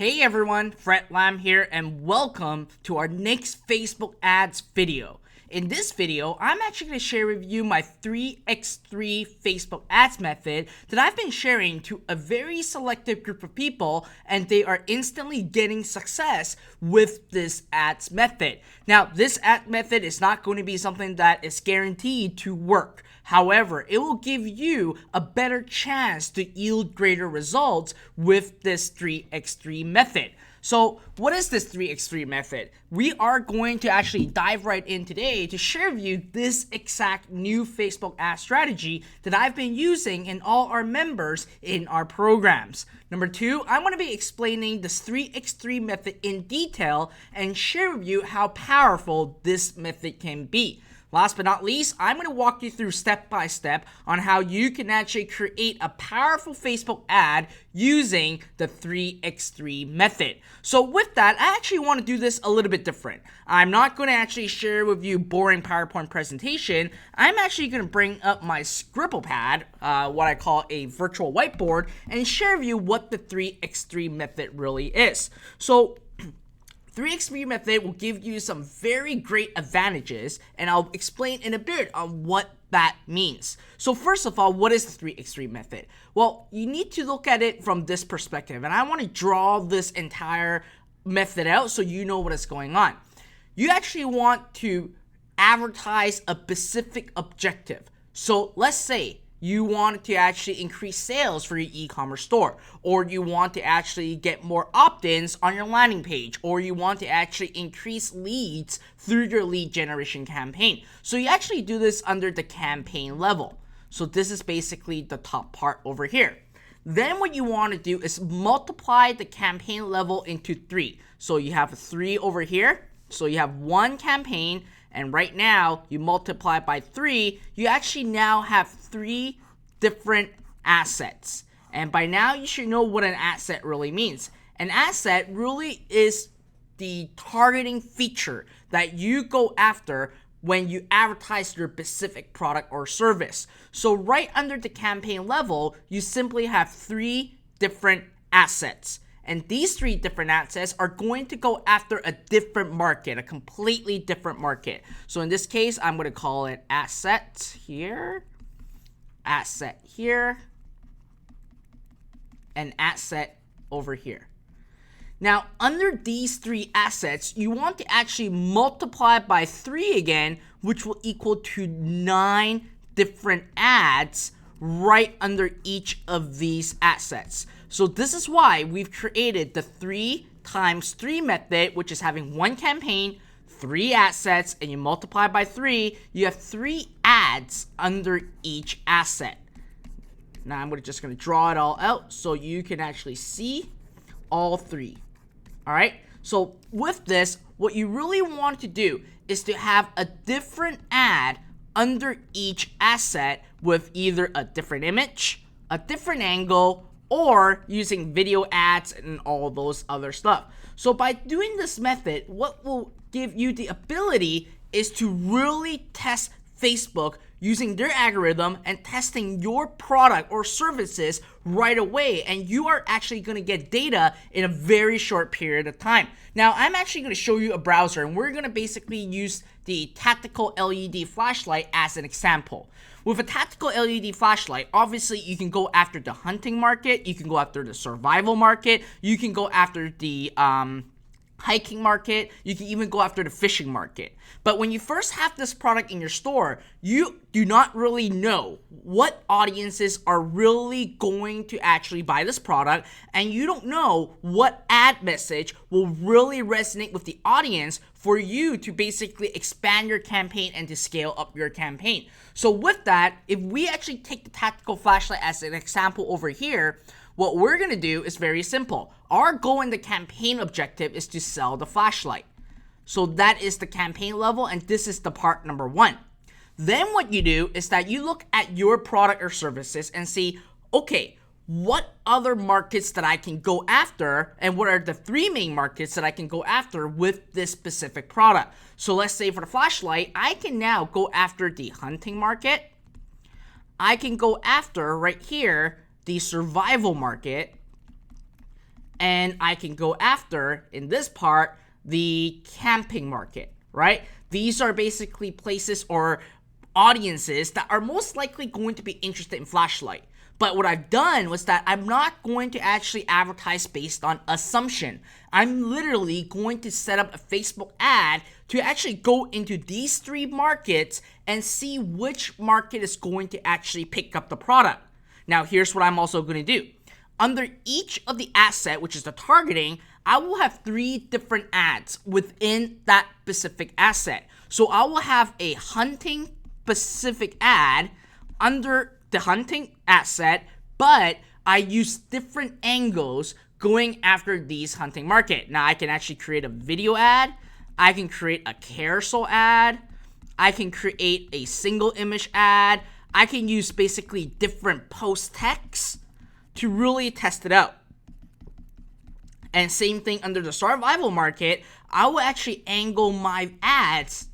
Hey everyone, Fred Lam here and welcome to our next Facebook ads video. In this video, I'm actually going to share with you my 3x3 Facebook ads method that I've been sharing to a very selective group of people, and they are instantly getting success with this ads method. Now, this ad method is not going to be something that is guaranteed to work. However, it will give you a better chance to yield greater results with this 3x3 method. So what is this 3x3 method? We are going to actually dive right in today to share with you this exact new Facebook ad strategy that I've been using in all our members in our programs. Number two, I'm going to be explaining this 3x3 method in detail and share with you how powerful this method can be. Last but not least, I'm going to walk you through step by step on how you can actually create a powerful Facebook ad using the 3x3 method. So with that, I actually want to do this a little bit different. I'm not going to actually share with you boring PowerPoint presentation. I'm actually going to bring up my scribble pad, what I call a virtual whiteboard, and share with you what the 3x3 method really is. So 3x3 method will give you some very great advantages, and I'll explain in a bit on what that means. So first of all, what is the 3x3 method? Well, you need to look at it from this perspective, and I want to draw this entire method out so you know what is going on. You actually want to advertise a specific objective. So let's say you want to actually increase sales for your e-commerce store, or you want to actually get more opt-ins on your landing page, or you want to actually increase leads through your lead generation campaign. So you actually do this under the campaign level. So this is basically the top part over here. Then what you want to do is multiply the campaign level into 3. So you have a 3 over here. So you have one campaign, and right now you multiply by 3, you actually now have 3 different assets. And by now you should know what an asset really means. An asset really is the targeting feature that you go after when you advertise your specific product or service. So right under the campaign level, you simply have 3 different assets. And these 3 different assets are going to go after a different market, a completely different market. So in this case, I'm going to call it asset here, and asset over here. Now, under these 3 assets, you want to actually multiply by 3 again, which will equal to 9 different ads right under each of these assets. So this is why we've created the 3 times 3 method, which is having one campaign, 3 assets, and you multiply by 3, you have 3 ads under each asset. Now I'm just going to draw it all out so you can actually see all 3. All right. So with this, what you really want to do is to have a different ad under each asset with either a different image, a different angle, or using video ads and all those other stuff. So by doing this method, what will give you the ability is to really test Facebook using their algorithm and testing your product or services right away, and you are actually going to get data in a very short period of time. Now, I'm actually going to show you a browser, and we're going to basically use the tactical LED flashlight as an example. With a tactical LED flashlight, obviously you can go after the hunting market, you can go after the survival market, you can go after the hiking market, you can even go after the fishing market. But when you first have this product in your store, you do not really know what audiences are really going to actually buy this product, and you don't know what ad message will really resonate with the audience for you to basically expand your campaign and to scale up your campaign. So with that, if we actually take the tactical flashlight as an example over here, what we're going to do is very simple. Our goal in the campaign objective is to sell the flashlight. So that is the campaign level, and this is the part number 1. Then what you do is that you look at your product or services and see, okay, what other markets that I can go after, and what are the 3 main markets that I can go after with this specific product. So let's say for the flashlight, I can now go after the hunting market. I can go after right here the survival market, and I can go after, in this part, the camping market, right? These are basically places or audiences that are most likely going to be interested in flashlight. But what I've done was that I'm not going to actually advertise based on assumption. I'm literally going to set up a Facebook ad to actually go into these three markets and see which market is going to actually pick up the product. Now, here's what I'm also going to do. Under each of the asset, which is the targeting, I will have three different ads within that specific asset. So I will have a hunting specific ad under the hunting asset, but I use different angles going after these hunting market. Now I can actually create a video ad, I can create a carousel ad, I can create a single image ad, I can use basically different post text to really test it out. And same thing under the survival market, I will actually angle my ads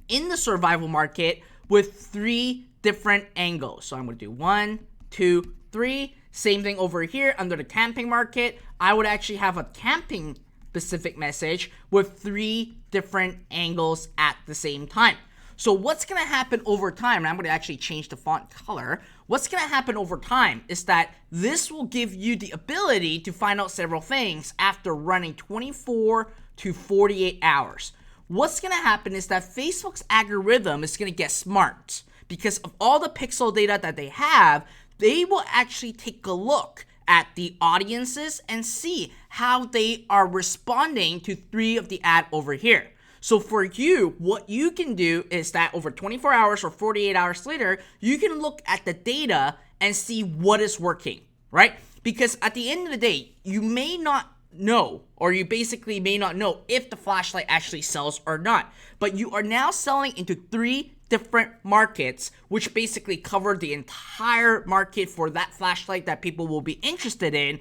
in the survival market with three different angles. So I'm going to do 1, 2, 3. Same thing over here under the camping market. I would actually have a camping specific message with three different angles at the same time. So what's going to happen over time, and I'm going to actually change the font color. What's going to happen over time is that this will give you the ability to find out several things after running 24 to 48 hours. What's going to happen is that Facebook's algorithm is going to get smart. Because of all the pixel data that they have, they will actually take a look at the audiences and see how they are responding to three of the ad over here. So for you, what you can do is that over 24 hours or 48 hours later, you can look at the data and see what is working, right? Because at the end of the day, you may not know, or you basically may not know if the flashlight actually sells or not. But you are now selling into three different markets, which basically cover the entire market for that flashlight that people will be interested in.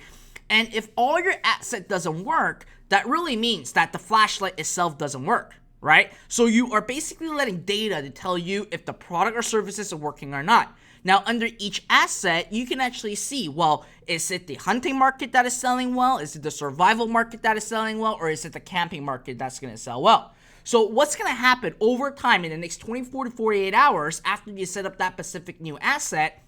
And if all your asset doesn't work, that really means that the flashlight itself doesn't work, right? So you are basically letting data to tell you if the product or services are working or not. Now, under each asset, you can actually see, well, is it the hunting market that is selling well? Is it the survival market that is selling well? Or is it the camping market that's going to sell well? So what's going to happen over time in the next 24 to 48 hours after you set up that specific new asset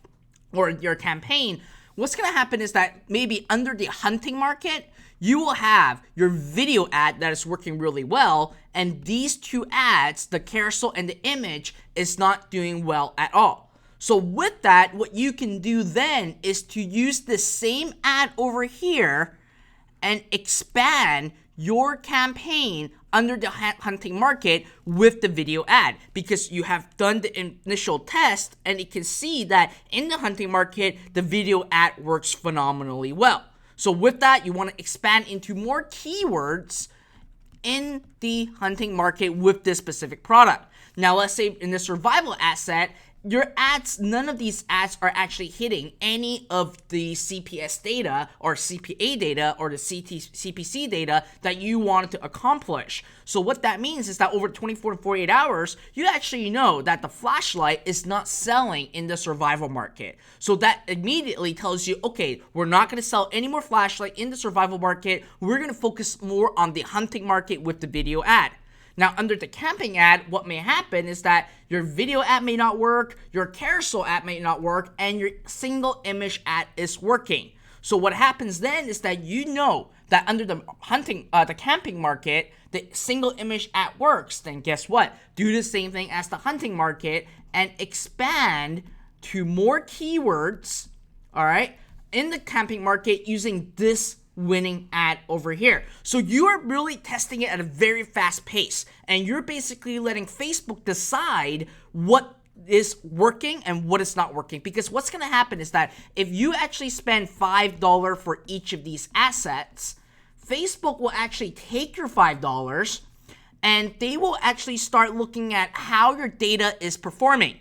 or your campaign, what's going to happen is that maybe under the hunting market, you will have your video ad that is working really well, and these two ads, the carousel and the image, is not doing well at all. So with that, what you can do then is to use the same ad over here and expand your campaign under the hunting market with the video ad, because you have done the initial test and you can see that in the hunting market, the video ad works phenomenally well. So with that, you want to expand into more keywords in the hunting market with this specific product. Now, let's say in the survival asset, your ads, none of these ads are actually hitting any of the CPS data or CPA data or the CPC data that you wanted to accomplish. So what that means is that over 24 to 48 hours, you actually know that the flashlight is not selling in the survival market. So that immediately tells you, okay, we're not going to sell any more flashlight in the survival market. We're going to focus more on the hunting market with the video ad. Now, under the camping ad, what may happen is that your video ad may not work, your carousel ad may not work, and your single image ad is working. So what happens then is that you know that under the camping market, the single image ad works. Then guess what? Do the same thing as the hunting market and expand to more keywords, all right, in the camping market using this winning ad over here. So you are really testing it at a very fast pace, and you're basically letting Facebook decide what is working and what is not working. Because what's going to happen is that if you actually spend $5 for each of these assets, Facebook will actually take your $5 and they will actually start looking at how your data is performing.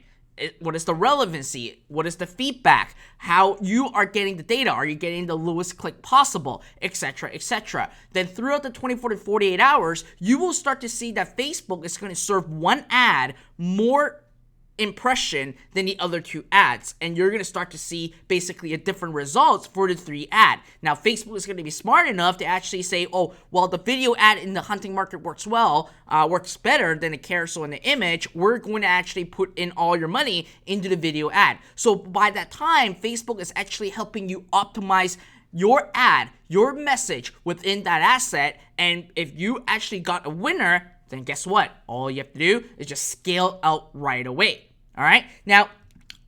What is the relevancy? What is the feedback? How you are getting the data? Are you getting the lowest click possible? Etc., etc. Then throughout the 24 to 48 hours, you will start to see that Facebook is going to serve one ad more impression than the other 2 ads, and you're going to start to see basically a different results for the 3 ad. Now Facebook is going to be smart enough to actually say, oh, well, the video ad in the hunting market works better than the carousel and the image. We're going to actually put in all your money into the video ad. So by that time, Facebook is actually helping you optimize your ad, your message within that asset. And if you actually got a winner, then guess what? All you have to do is just scale out right away. All right. Now,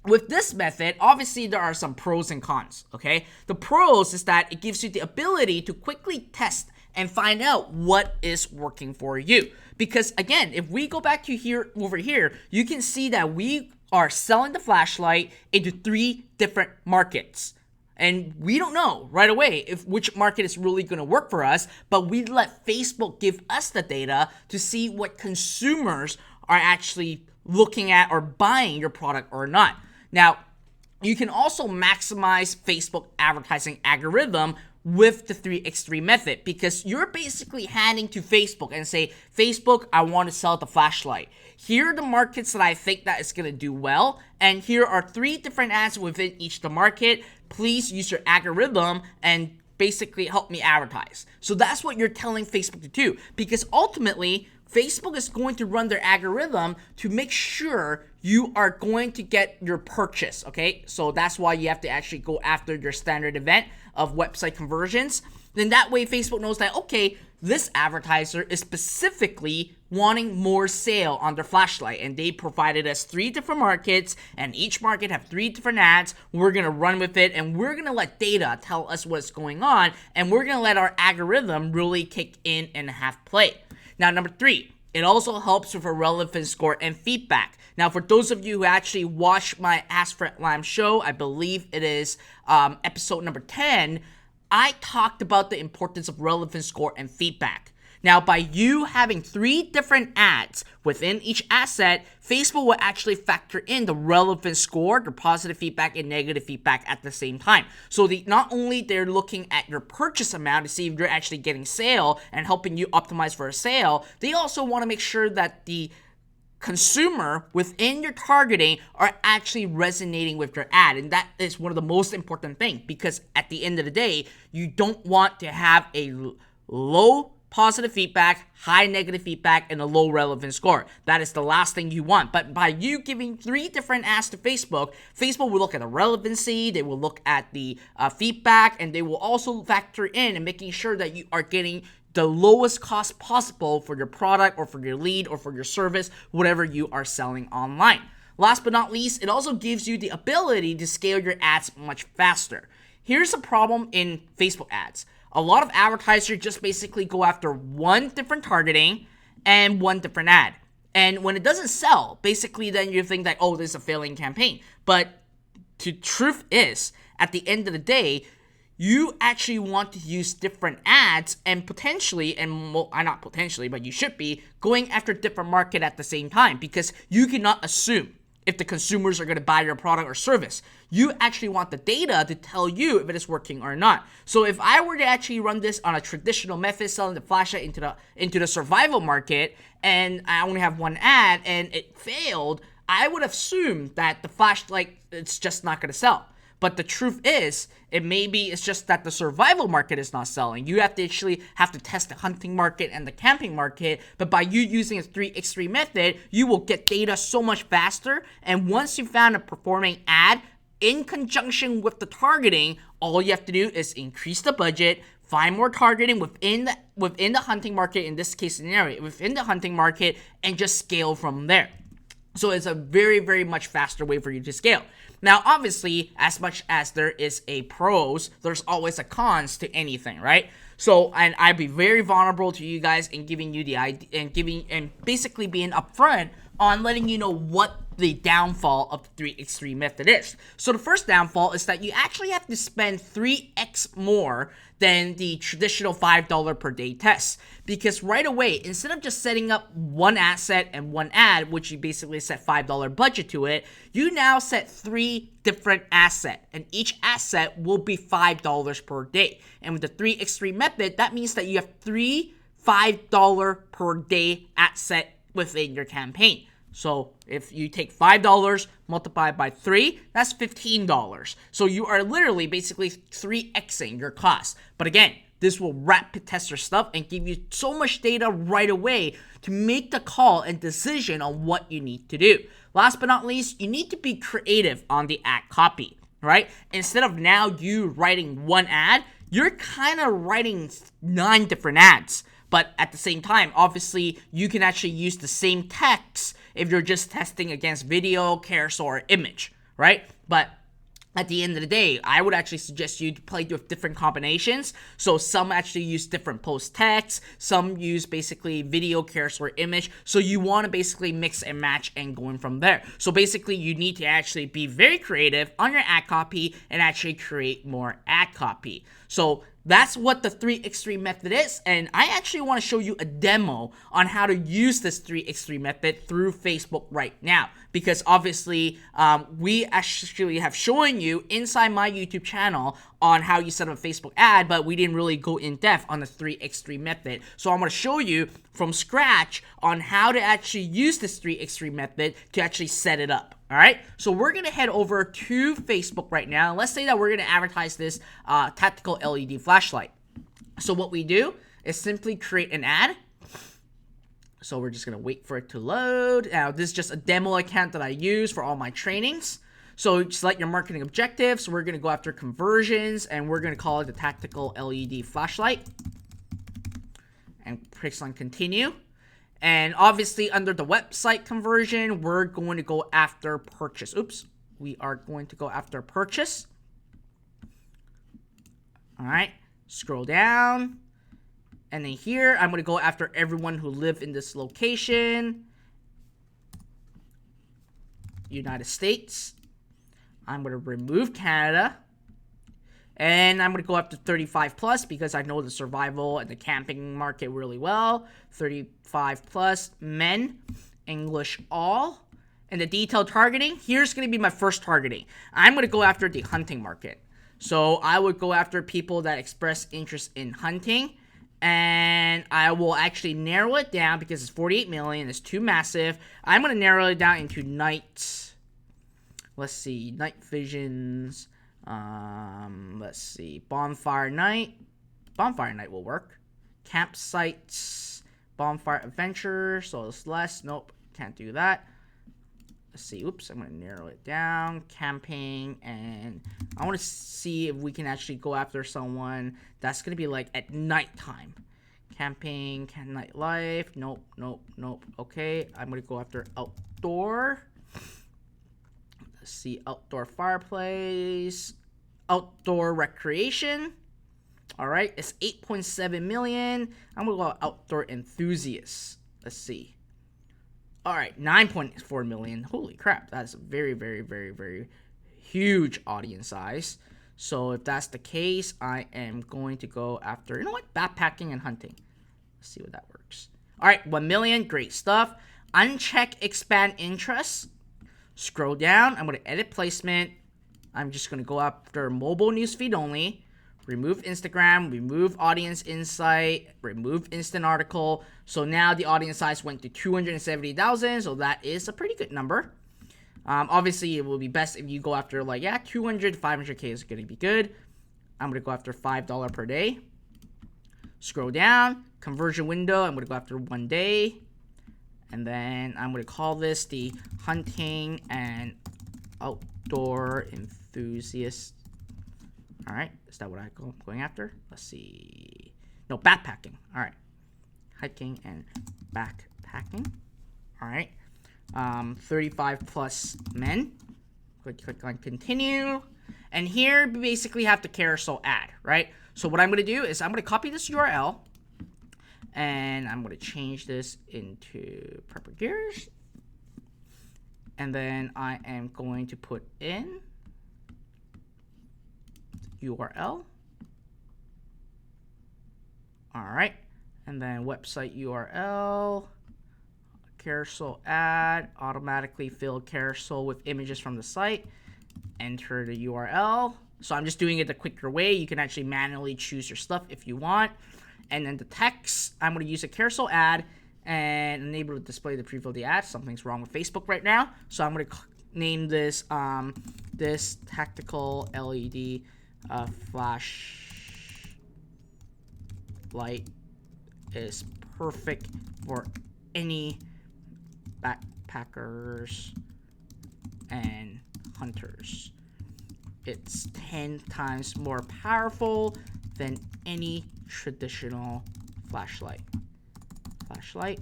with this method, obviously there are some pros and cons. Okay. The pros is that it gives you the ability to quickly test and find out what is working for you. Because again, if we go back to over here, you can see that we are selling the flashlight into 3 different markets. And we don't know right away which market is really going to work for us, but we let Facebook give us the data to see what consumers are actually looking at or buying your product or not. Now, you can also maximize Facebook advertising algorithm with the 3x3 method, because you're basically handing to Facebook and say, Facebook, I want to sell the flashlight. Here are the markets that I think that is going to do well, and here are 3 different ads within each the market. Please use your algorithm and basically help me advertise. So that's what you're telling Facebook to do, because ultimately Facebook is going to run their algorithm to make sure you are going to get your purchase, okay? So that's why you have to actually go after your standard event of website conversions. Then that way Facebook knows that, okay, this advertiser is specifically wanting more sale on their flashlight, and they provided us 3 different markets, and each market have 3 different ads. We're gonna run with it, and we're gonna let data tell us what's going on, and we're gonna let our algorithm really kick in and have play. Now, number 3, it also helps with a relevance score and feedback. Now, for those of you who actually watched my Ask Fred Lam show, I believe it is episode number 10, I talked about the importance of relevance score and feedback. Now, by you having 3 different ads within each asset, Facebook will actually factor in the relevance score, the positive feedback and negative feedback at the same time. So not only they're looking at your purchase amount to see if you're actually getting sale and helping you optimize for a sale, they also want to make sure that the consumer within your targeting are actually resonating with your ad. And that is one of the most important things, because at the end of the day, you don't want to have a low positive feedback, high negative feedback, and a low relevance score. That is the last thing you want. But by you giving 3 different ads to Facebook, Facebook will look at the relevancy, they will look at the feedback, and they will also factor in and making sure that you are getting the lowest cost possible for your product or for your lead or for your service, whatever you are selling online. Last but not least, it also gives you the ability to scale your ads much faster. Here's a problem in Facebook ads. A lot of advertisers just basically go after 1 different targeting and 1 different ad. And when it doesn't sell, basically then you think that, oh, this is a failing campaign. But the truth is, at the end of the day, you actually want to use different ads and potentially, and well, not potentially, but you should be going after different market at the same time, because you cannot assume if the consumers are going to buy your product or service. You actually want the data to tell you if it is working or not. So if I were to actually run this on a traditional method, selling the flashlight into the survival market, and I only have 1 ad and it failed, I would assume that the flashlight, it's just not going to sell. But the truth is, it's just that the survival market is not selling. You have to test the hunting market and the camping market. But by you using a 3x3 method, you will get data so much faster. And once you found a performing ad in conjunction with the targeting, all you have to do is increase the budget, find more targeting within the hunting market, in this case scenario, within the hunting market, and just scale from there. So it's a very, very much faster way for you to scale. Now, obviously, as much as there is a pros, there's always a cons to anything, right? So, and I'd be very vulnerable to you guys in giving you the idea and basically being upfront on letting you know what the downfall of the 3x3 method is. So the first downfall is that you actually have to spend 3x more than the traditional $5 per day test, because right away, instead of just setting up 1 asset and 1 ad, which you basically set $5 budget to it, you now set 3 different assets, and each asset will be $5 per day. And with the 3x3 method, that means that you have 3 $5 per day asset within your campaign. So if you take $5, multiply by 3, that's $15. So you are literally basically 3xing your cost. But again, this will rapid test your stuff and give you so much data right away to make the call and decision on what you need to do. Last but not least, you need to be creative on the ad copy, right? Instead of now you writing one ad, you're kind of writing 9 different ads. But at the same time, obviously, you can actually use the same text if you're just testing against video, carousel, or image, right? But at the end of the day, I would actually suggest you to play with different combinations. So some actually use different post text, some use basically video, carousel, or image. So you want to basically mix and match and going from there. So basically, you need to actually be very creative on your ad copy and actually create more ad copy. So that's what the 3x3 method is, and I actually want to show you a demo on how to use this 3x3 method through Facebook right now, because obviously we actually have shown you inside my YouTube channel on how you set up a Facebook ad, but we didn't really go in depth on the 3x3 method. So I'm going to show you from scratch on how to actually use this 3x3 method to actually set it up. All right, so we're going to head over to Facebook right now. Let's say that we're going to advertise this tactical LED flashlight. So what we do is simply create an ad. So we're just going to wait for it to load. Now, this is just a demo account that I use for all my trainings. So select your marketing objectives. So we're going to go after conversions, and we're going to call it the tactical LED flashlight. And press on continue. And obviously, under the website conversion, we're going to go after purchase. Oops. We are going to go after purchase. All right. Scroll down. And then here, I'm going to go after everyone who live in this location. United States. I'm going to remove Canada. And I'm going to go up to 35 plus because I know the survival and the camping market really well. 35 plus, men, English all. And the detailed targeting, here's going to be my first targeting. I'm going to go after the hunting market. So I would go after people that express interest in hunting. And I will actually narrow it down because it's 48 million. It's too massive. I'm going to narrow it down into night. Let's see, night visions. Let's see, bonfire night will work. Campsites, bonfire adventure, so it's less. Nope, can't do that. Let's see, oops, I'm gonna narrow it down. Camping, and I want to see if we can actually go after someone that's gonna be like at nighttime. Camping, nightlife, nope. Okay, I'm gonna go after outdoor. Let's see, outdoor fireplace, outdoor recreation. All right, it's 8.7 million. I'm gonna go outdoor enthusiasts. Let's see. All right, 9.4 million. Holy crap, that's a very, very, very, very huge audience size. So if that's the case, I am going to go after, you know what, backpacking and hunting. Let's see what that works. All right, 1 million, great stuff. Uncheck expand interests. Scroll down. I'm going to edit placement. I'm just going to go after mobile newsfeed only. Remove Instagram. Remove audience insight. Remove instant article. So now the audience size went to 270,000. So that is a pretty good number. Obviously, it will be best if you go after 200 to 500K is going to be good. I'm going to go after $5 per day. Scroll down. Conversion window. I'm going to go after 1 day. And then I'm going to call this the hunting and outdoor enthusiast. All right. Is that what I'm going after? Let's see. No, backpacking. All right. Hiking and backpacking. All right. 35 plus men. Click on continue. And here we basically have the carousel ad, right? So what I'm going to do is I'm going to copy this URL. And I'm going to change this into Prepper Gears. And then I am going to put in URL. All right. And then website URL. Carousel ad. Automatically fill carousel with images from the site. Enter the URL. So I'm just doing it the quicker way. You can actually manually choose your stuff if you want. And then the text, I'm going to use a carousel ad. and enable to display the preview of the ad. Something's wrong with Facebook right now. So I'm going to name this this tactical LED flash light is perfect for any backpackers and hunters. It's 10 times more powerful than any traditional flashlight. Flashlight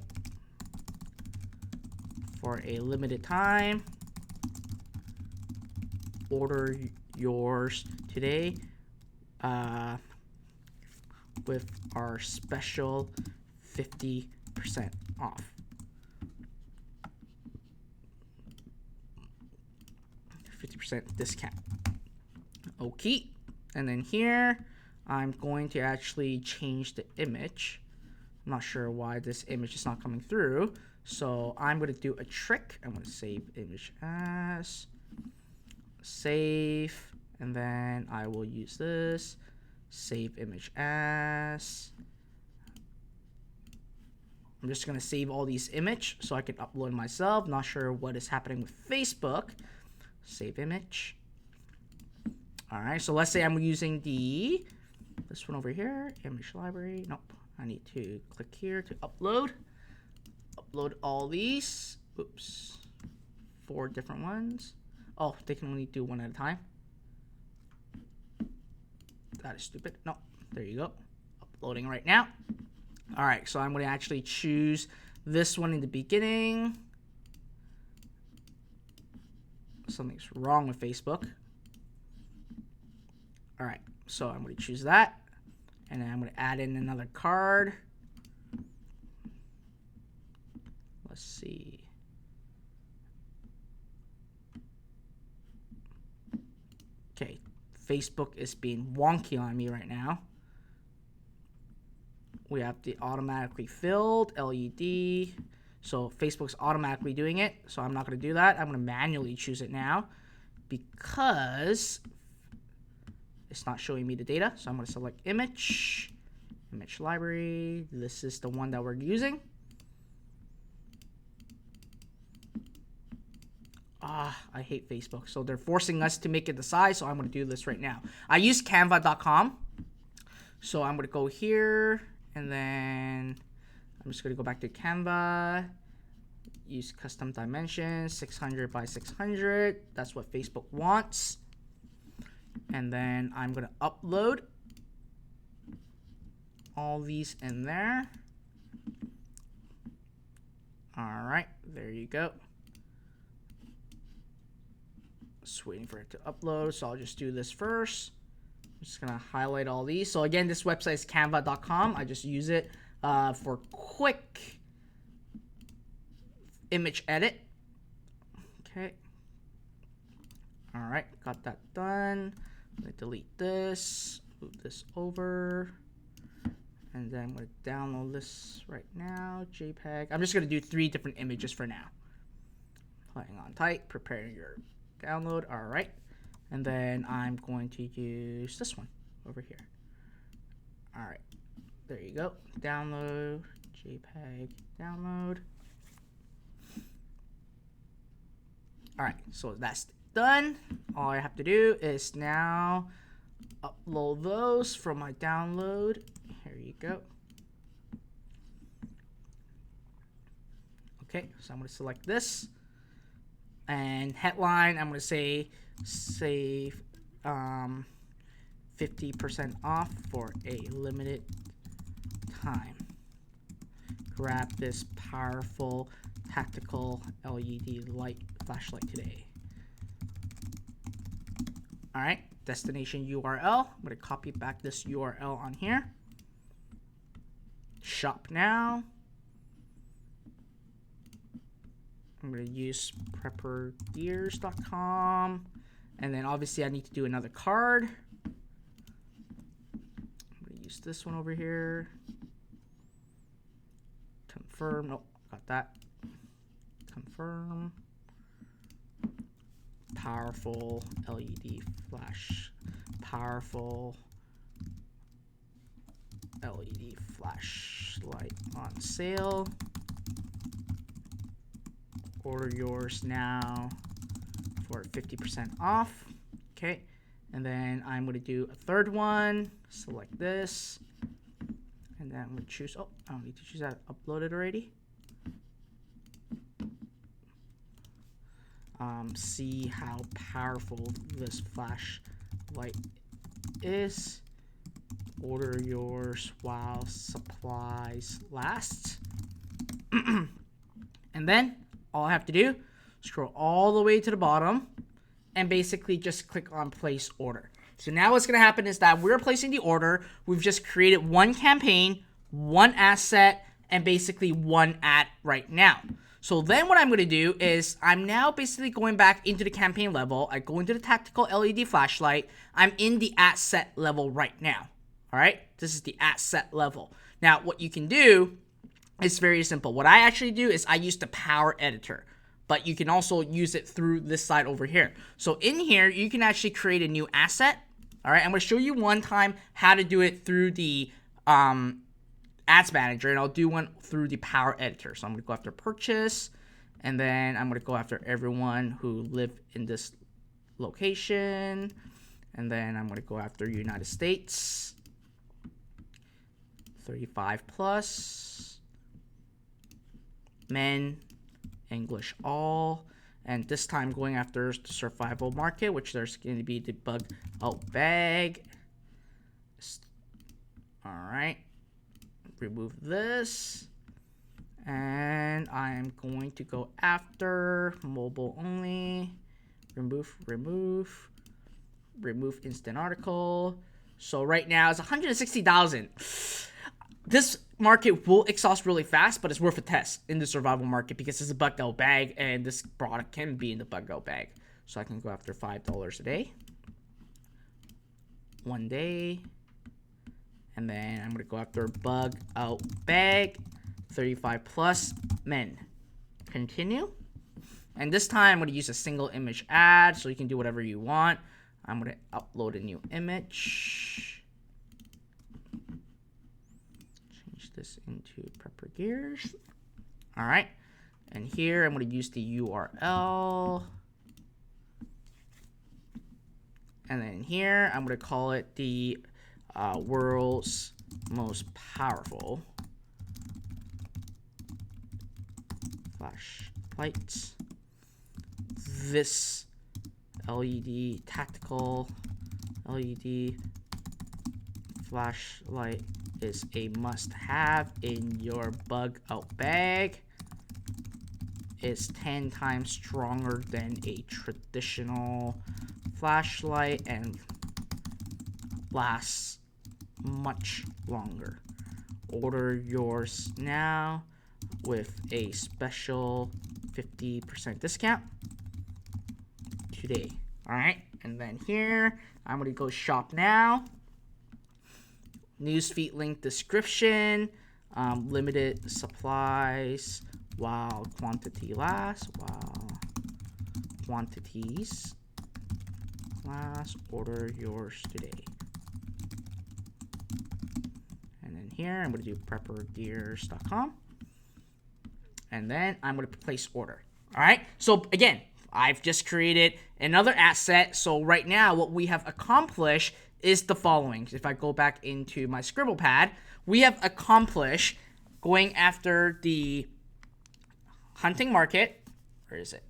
for a limited time. Order yours today with our special 50% off. 50% discount. Okay, and then here I'm going to actually change the image. I'm not sure why this image is not coming through, so I'm going to do a trick. I'm going to save image as, save, and then I will use this, save image as. I'm just going to save all these images so I can upload myself. Not sure what is happening with Facebook. Save image. Alright, so let's say I'm using this one over here, image library. Nope, I need to click here to upload. Upload all these. Oops, 4 different ones. Oh, they can only do one at a time. That is stupid. No, there you go. Uploading right now. Alright, so I'm going to actually choose this one in the beginning. Something's wrong with Facebook. Alright, so I'm going to choose that. And then I'm going to add in another card. Let's see. Okay, Facebook is being wonky on me right now. We have the automatically filled LED. So Facebook's automatically doing it. So I'm not going to do that. I'm going to manually choose it now because it's not showing me the data. So I'm going to select image, image library. This is the one that we're using. I hate Facebook. So they're forcing us to make it the size. So I'm going to do this right now. I use canva.com. So I'm going to go here and then I'm just going to go back to Canva. Use custom dimensions, 600 by 600. That's what Facebook wants. And then I'm going to upload all these in there. All right, there you go. Just waiting for it to upload. So I'll just do this first. I'm just going to highlight all these. So again, this website is canva.com. I just use it for quick image edit. Okay. All right, got that done. I'm going to delete this, move this over, and then I'm going to download this right now, JPEG. I'm just going to do 3 different images for now. Playing on tight, preparing your download. All right, and then I'm going to use this one over here. All right, there you go. Download, JPEG, download. All right, so that's done. All I have to do is now upload those from my download. Here you go. Okay, so I'm going to select this. And headline, I'm going to say save 50% off for a limited time. Grab this powerful tactical LED light flashlight today. All right, destination URL. I'm going to copy back this URL on here. Shop now. I'm going to use preppergears.com. And then obviously I need to do another card. I'm going to use this one over here. Confirm. Nope, got that. Confirm. Powerful LED flash. Powerful LED flashlight on sale. Order yours now for 50% off. Okay. And then I'm going to do a third one. Select this. And then I'm going to choose, oh, I don't need to choose that. Uploaded already. See how powerful this flashlight is. Order yours while supplies last. And then all I have to do, scroll all the way to the bottom and basically just click on place order. So now what's going to happen is that we're placing the order. We've just created one campaign, one asset, and basically one ad right now. So then what I'm going to do is I'm now basically going back into the campaign level. I go into the tactical LED flashlight. I'm in the asset level right now. All right. This is the asset level. Now what you can do is very simple. What I actually do is I use the power editor, but you can also use it through this side over here. So in here, you can actually create a new asset. All right. I'm going to show you one time how to do it through the Ads Manager, and I'll do one through the Power Editor. So I'm going to go after Purchase, and then I'm going to go after everyone who live in this location, and then I'm going to go after United States, 35 plus, men, English all, and this time going after the survival market, which there's going to be the bug out bag. All right. Remove this, and I'm going to go after mobile only. Remove instant article. So right now it's 160,000. This market will exhaust really fast, but it's worth a test in the survival market because it's a bug out bag, and this product can be in the bug out bag. So I can go after $5 a day, 1 day. And then I'm going to go after bug out bag, 35 plus men. Continue. And this time I'm going to use a single image ad, so you can do whatever you want. I'm going to upload a new image. Change this into Prepper Gears. All right. And here I'm going to use the URL. And then here I'm going to call it the world's most powerful flashlights. This LED tactical LED flashlight is a must-have in your bug out bag. It's 10 times stronger than a traditional flashlight and lasts much longer. Order yours now with a special 50% discount today. All right, and then here I'm gonna go shop now. Newsfeed link description. Limited supplies while quantity lasts. While quantities last. Order yours today. Here I'm going to do preppergears.com, and then I'm going to place order. All right, so again, I've just created another asset. So right now what we have accomplished is the following. If I go back into my scribble pad, we have accomplished going after the hunting market. Where is it?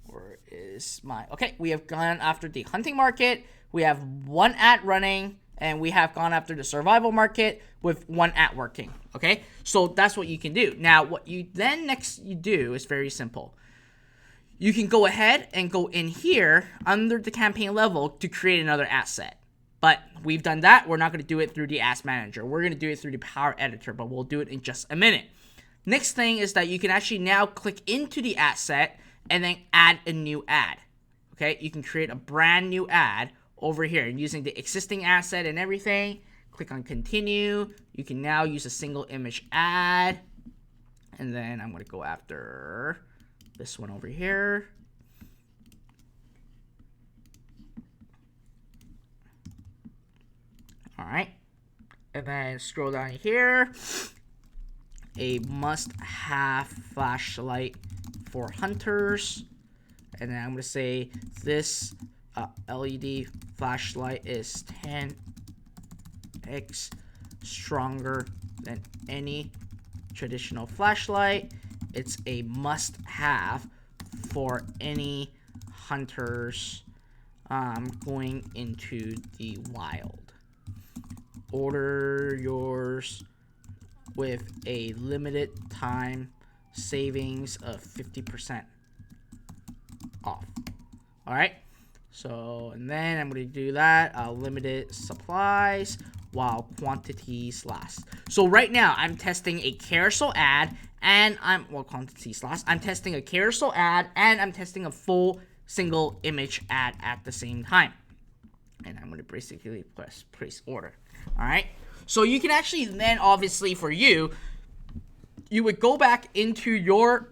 Where is my, okay, we have gone after the hunting market. We have one ad running, and we have gone after the survival market with one ad working. Okay, so that's what you can do. Now, what you then next you do is very simple. You can go ahead and go in here under the campaign level to create another asset. But we've done that. We're not going to do it through the Ads Manager. We're going to do it through the Power Editor, but we'll do it in just a minute. Next thing is that you can actually now click into the asset and then add a new ad. Okay, you can create a brand new ad over here and using the existing asset and everything. Click on continue. You can now use a single image ad, and then I'm going to go after this one over here. All right, and then scroll down here. A must-have flashlight for hunters. And then I'm going to say this LED flashlight is 10x stronger than any traditional flashlight. It's a must-have for any hunters going into the wild. Order yours with a limited time savings of 50% off. All right. So, and then I'm going to do that. Limited supplies while quantities last. So right now I'm testing a carousel ad and quantities last. I'm testing a carousel ad and I'm testing a full single image ad at the same time. And I'm going to basically press place order. All right. So you can actually then, obviously for you would go back into your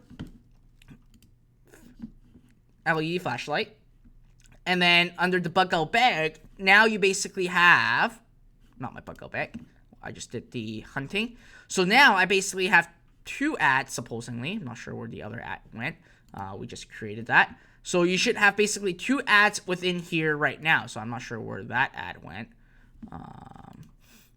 LED flashlight, and then under the bug out bag, now you basically have, not my bug out bag, I just did the hunting. So now I basically have 2 ads, supposedly. I'm not sure where the other ad went. We just created that. So you should have basically 2 ads within here right now. So I'm not sure where that ad went.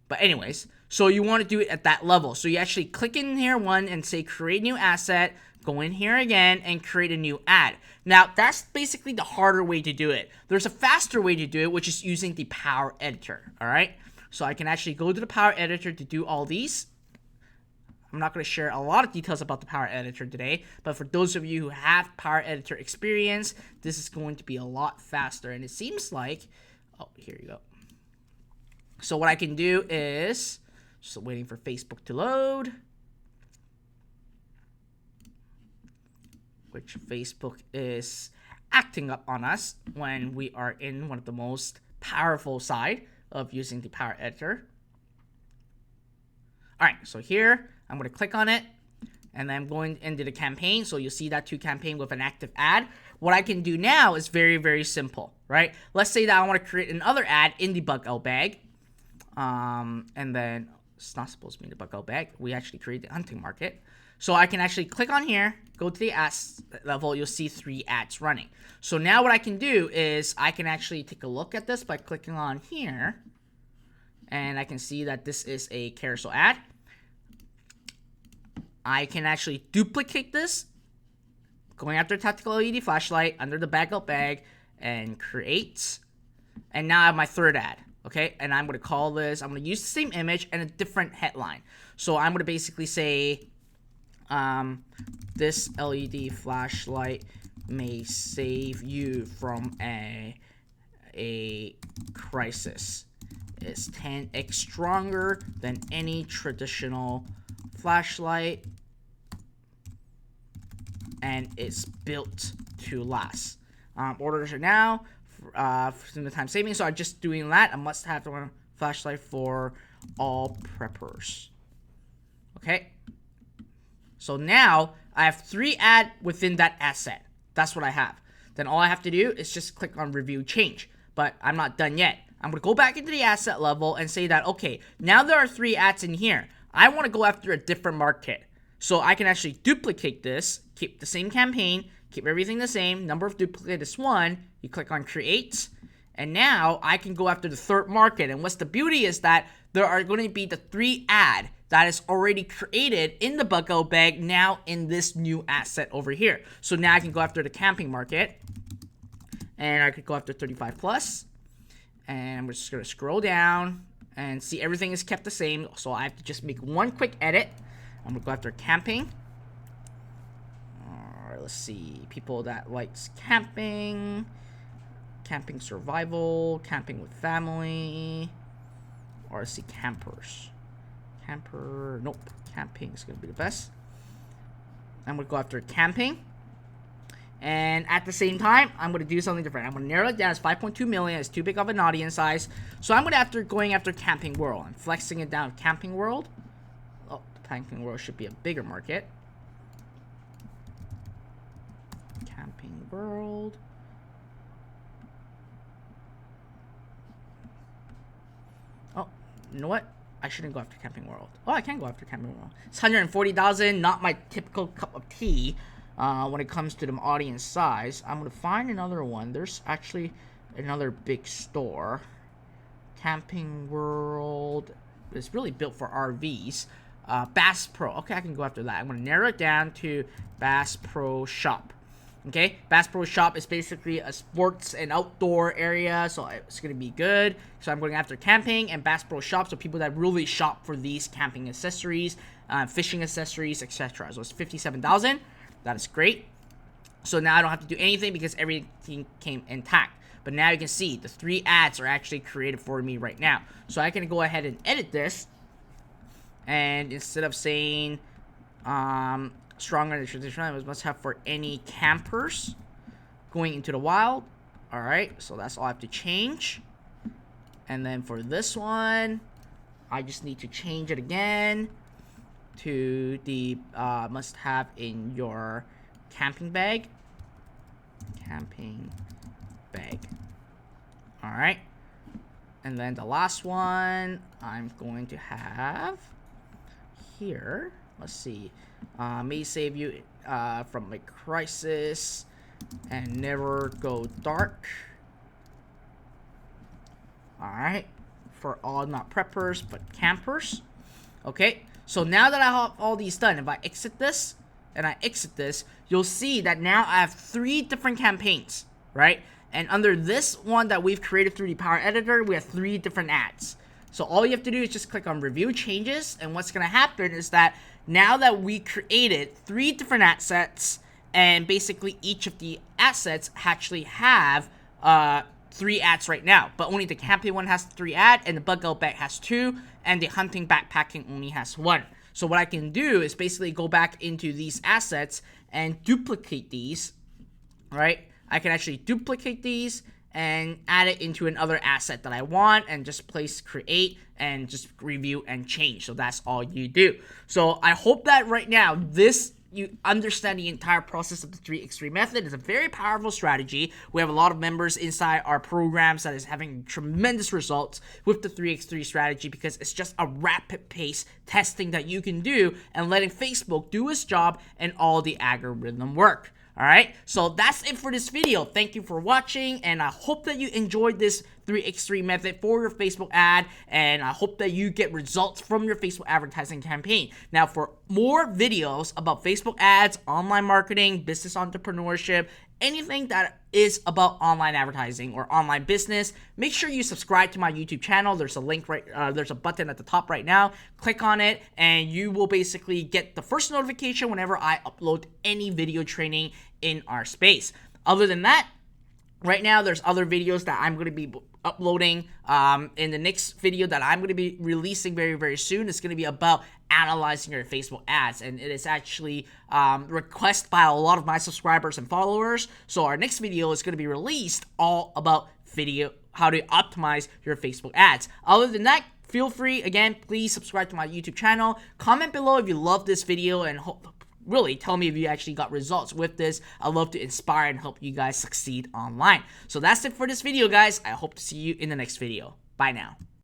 But anyways, so you want to do it at that level. So you actually click in here one and say create new asset, go in here again and create a new ad. Now that's basically the harder way to do it. There's a faster way to do it, which is using the Power Editor. All right. So I can actually go to the Power Editor to do all these. I'm not going to share a lot of details about the Power Editor today, but for those of you who have Power Editor experience, this is going to be a lot faster. And it seems like, oh, here you go. So what I can do is, just waiting for Facebook to load, which Facebook is acting up on us when we are in one of the most powerful side of using the Power Editor. All right, so here, I'm going to click on it, and then I'm going into the campaign. So you'll see that 2 campaign with an active ad. What I can do now is very, very simple, right? Let's say that I want to create another ad in the bug out bag. And then it's not supposed to be in the bug out bag. We actually create the hunting market. So I can actually click on here, go to the ads level. You'll see 3 ads running. So now what I can do is I can actually take a look at this by clicking on here. And I can see that this is a carousel ad. I can actually duplicate this, going after tactical LED flashlight under the bug out bag and create. And now I have my 3rd ad. Okay, and I'm going to call this, I'm going to use the same image and a different headline. So I'm going to basically say, this LED flashlight may save you from a crisis. It's 10x stronger than any traditional flashlight, and it's built to last. Orders are now. From the time saving, so I'm just doing that. A must-have flashlight for all preppers. Okay. So now I have 3 ads within that asset. That's what I have. Then all I have to do is just click on review change. But I'm not done yet. I'm going to go back into the asset level and say that, okay, now there are 3 ads in here. I want to go after a different market. So I can actually duplicate this, keep the same campaign, keep everything the same. Number of duplicate is 1. You click on create. And now I can go after the 3rd market. And what's the beauty is that there are going to be the 3 ad that is already created in the bug out bag now in this new asset over here. So now I can go after the camping market. And I could go after 35 plus. And we're just going to scroll down and see everything is kept the same. So I have to just make one quick edit. I'm going to go after camping. Let's see, people that likes camping, camping survival, camping with family, or let's see, campers. Camper, nope, camping is going to be the best. I'm going to go after camping. And at the same time, I'm going to do something different. I'm going to narrow it down. It's 5.2 million. It's too big of an audience size. So I'm going after Camping World. I'm flexing it down. Camping World. Oh, the Camping World should be a bigger market. Camping World. Oh, you know what? I shouldn't go after Camping World. Oh, I can go after Camping World. It's 140,000. Not my typical cup of tea. when it comes to the audience size. I'm gonna find another one. There's actually another big store, Camping World. It's really built for RVs. Bass Pro. Okay, I can go after that. I'm gonna narrow it down to Bass Pro Shop. Okay, Bass Pro Shop is basically a sports and outdoor area, so it's gonna be good. So I'm going after camping and Bass Pro Shop, so people that really shop for these camping accessories, fishing accessories, etc. So it's 57,000. That is great. So now I don't have to do anything because everything came intact. But now you can see the 3 ads are actually created for me right now. So I can go ahead and edit this, and instead of saying stronger than traditional, must have for any campers going into the wild. Alright, so that's all I have to change. And then for this one, I just need to change it again to the must have in your camping bag. Camping bag. Alright. And then the last one I'm going to have here. Let's see. May save you from a crisis and never go dark. Alright. For all not preppers but campers. Okay. So now that I have all these done, if I exit this and I exit this, you'll see that now I have 3 different campaigns. Right? And under this one that we've created through the Power Editor, we have 3 different ads. So all you have to do is just click on Review Changes, and what's going to happen is that now that we created 3 different assets, and basically each of the assets actually have 3 ads right now, but only the camping one has 3 ads, and the bug out bag has 2, and the hunting backpacking only has 1. So what I can do is basically go back into these assets and duplicate these, right? I can actually duplicate these and add it into another asset that I want and just place create and just review and change. So that's all you do. So I hope that right now you understand the entire process of the 3x3 method. It's a very powerful strategy. We have a lot of members inside our programs that is having tremendous results with the 3x3 strategy because it's just a rapid pace testing that you can do and letting Facebook do its job and all the algorithm work. Alright, so that's it for this video. Thank you for watching, and I hope that you enjoyed this 3x3 method for your Facebook ad, and I hope that you get results from your Facebook advertising campaign. Now, for more videos about Facebook ads, online marketing, business entrepreneurship, anything that is about online advertising or online business, make sure you subscribe to my YouTube channel. There's a link there's a button at the top right now. Click on it and you will basically get the first notification whenever I upload any video training in our space. Other than that, right now there's other videos that I'm going to be uploading in the next video that I'm going to be releasing very, very soon. It's going to be about analyzing your Facebook ads, and it is actually requested by a lot of my subscribers and followers. So our next video is going to be released all about how to optimize your Facebook ads. Other than that, feel free, again, please subscribe to my YouTube channel. Comment below if you love this video, and really tell me if you actually got results with this. I love to inspire and help you guys succeed online. So that's it for this video, guys. I hope to see you in the next video. Bye now.